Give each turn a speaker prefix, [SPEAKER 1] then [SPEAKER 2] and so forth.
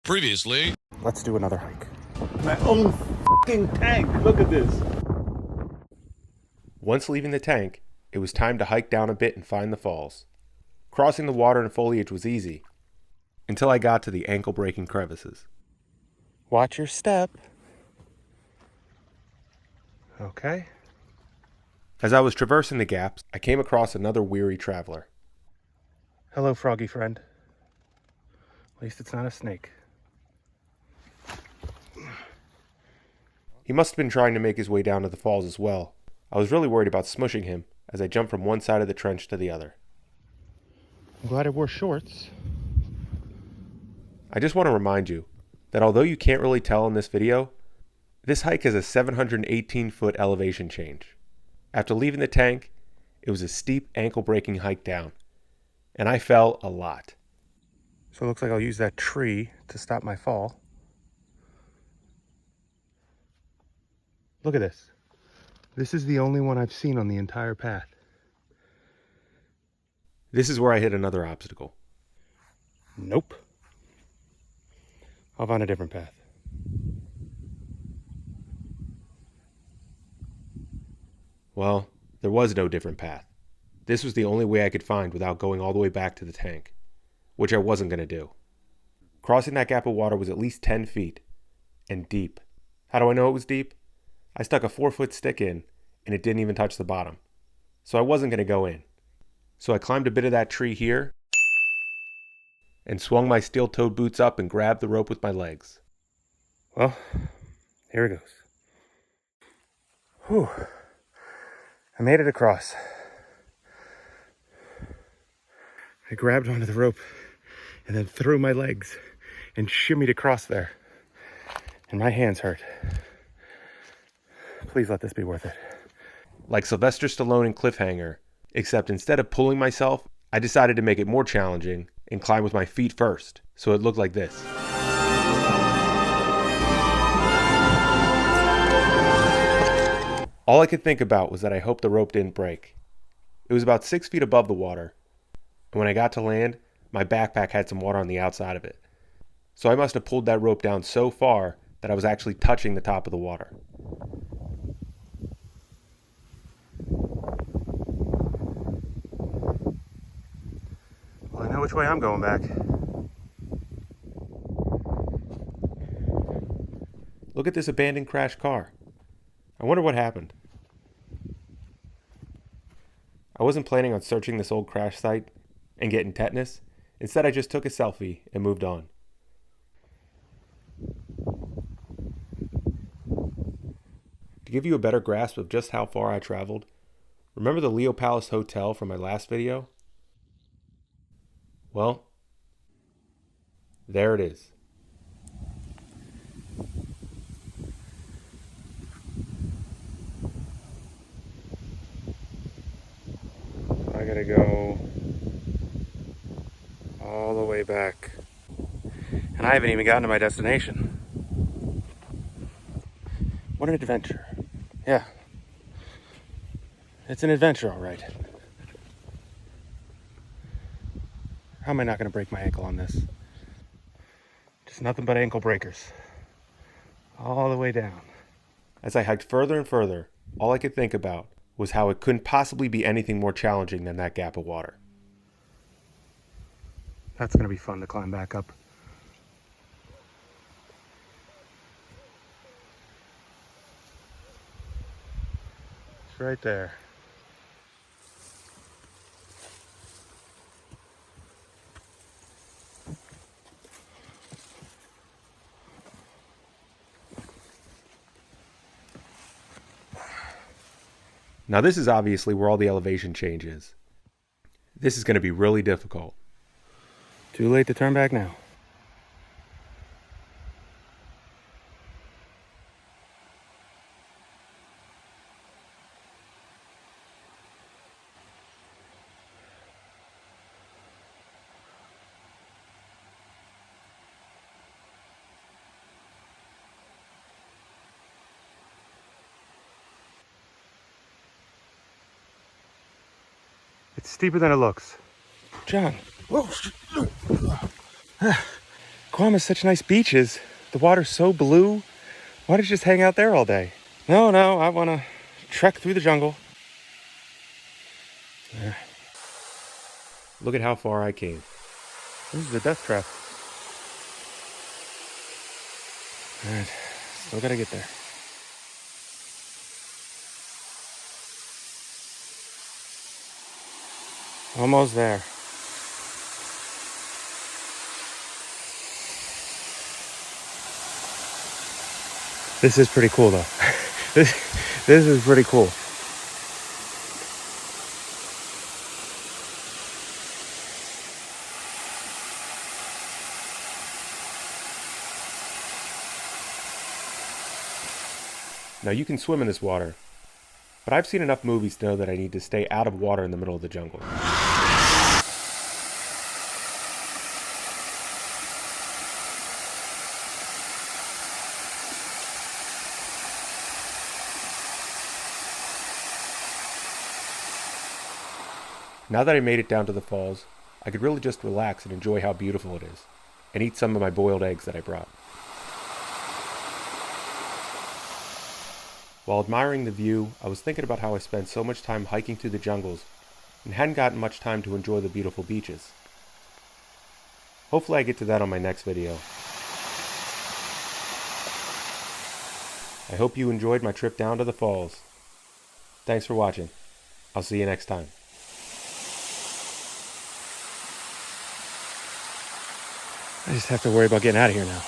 [SPEAKER 1] Previously.
[SPEAKER 2] Let's do another hike.
[SPEAKER 3] My own f***ing tank. Look at this.
[SPEAKER 2] Once leaving the tank, it was time to hike down a bit and find the falls. Crossing the water and foliage was easy, until I got to the ankle-breaking crevices. Watch your step. Okay. As I was traversing the gaps, I came across another weary traveler. Hello, froggy friend. At least it's not a snake. He must have been trying to make his way down to the falls as well. I was really worried about smushing him as I jumped from one side of the trench to the other. I'm glad I wore shorts. I just want to remind you that although you can't really tell in this video, this hike has a 718-foot elevation change. After leaving the tank, it was a steep ankle-breaking hike down, and I fell a lot. So it looks like I'll use that tree to stop my fall. Look at this. This is the only one I've seen on the entire path. This is where I hit another obstacle. Nope. I'll find a different path. Well, there was no different path. This was the only way I could find without going all the way back to the tank, which I wasn't going to do. Crossing that gap of water was at least 10 feet, and deep. How do I know it was deep? I stuck a 4-foot stick in, and it didn't even touch the bottom. So I wasn't going to go in. So I climbed a bit of that tree here, and swung my steel-toed boots up and grabbed the rope with my legs. Well, here it goes. Whew. I made it across. I grabbed onto the rope, and then threw my legs, and shimmied across there. And my hands hurt. Please let this be worth it. Like Sylvester Stallone in Cliffhanger, except instead of pulling myself, I decided to make it more challenging and climb with my feet first, so it looked like this. All I could think about was that I hoped the rope didn't break. It was about 6 feet above the water, and when I got to land, my backpack had some water on the outside of it. So I must have pulled that rope down so far that I was actually touching the top of the water. Well, I know which way I'm going back. Look at this abandoned crashed car. I wonder what happened. I wasn't planning on searching this old crash site and getting tetanus. Instead, I just took a selfie and moved on. To give you a better grasp of just how far I traveled, remember the Leo Palace Hotel from my last video? Well, there it is. I gotta go all the way back. And I haven't even gotten to my destination. What an adventure. Yeah. It's an adventure, all right. How am I not going to break my ankle on this? Just nothing but ankle breakers. All the way down. As I hiked further and further, all I could think about was how it couldn't possibly be anything more challenging than that gap of water. That's going to be fun to climb back up. It's right there. Now this is obviously where all the elevation change is. This is going to be really difficult. Too late to turn back now. It's steeper than it looks. John. Guam has such nice beaches. The water's so blue. Why don't you just hang out there all day? No, I want to trek through the jungle. Look at how far I came. This is the death trap. Alright, still gotta get there. Almost there. This is pretty cool though. This is pretty cool. Now you can swim in this water, but I've seen enough movies to know that I need to stay out of water in the middle of the jungle. Now that I made it down to the falls, I could really just relax and enjoy how beautiful it is, and eat some of my boiled eggs that I brought. While admiring the view, I was thinking about how I spent so much time hiking through the jungles and hadn't gotten much time to enjoy the beautiful beaches. Hopefully I get to that on my next video. I hope you enjoyed my trip down to the falls. Thanks for watching. I'll see you next time. I just have to worry about getting out of here now.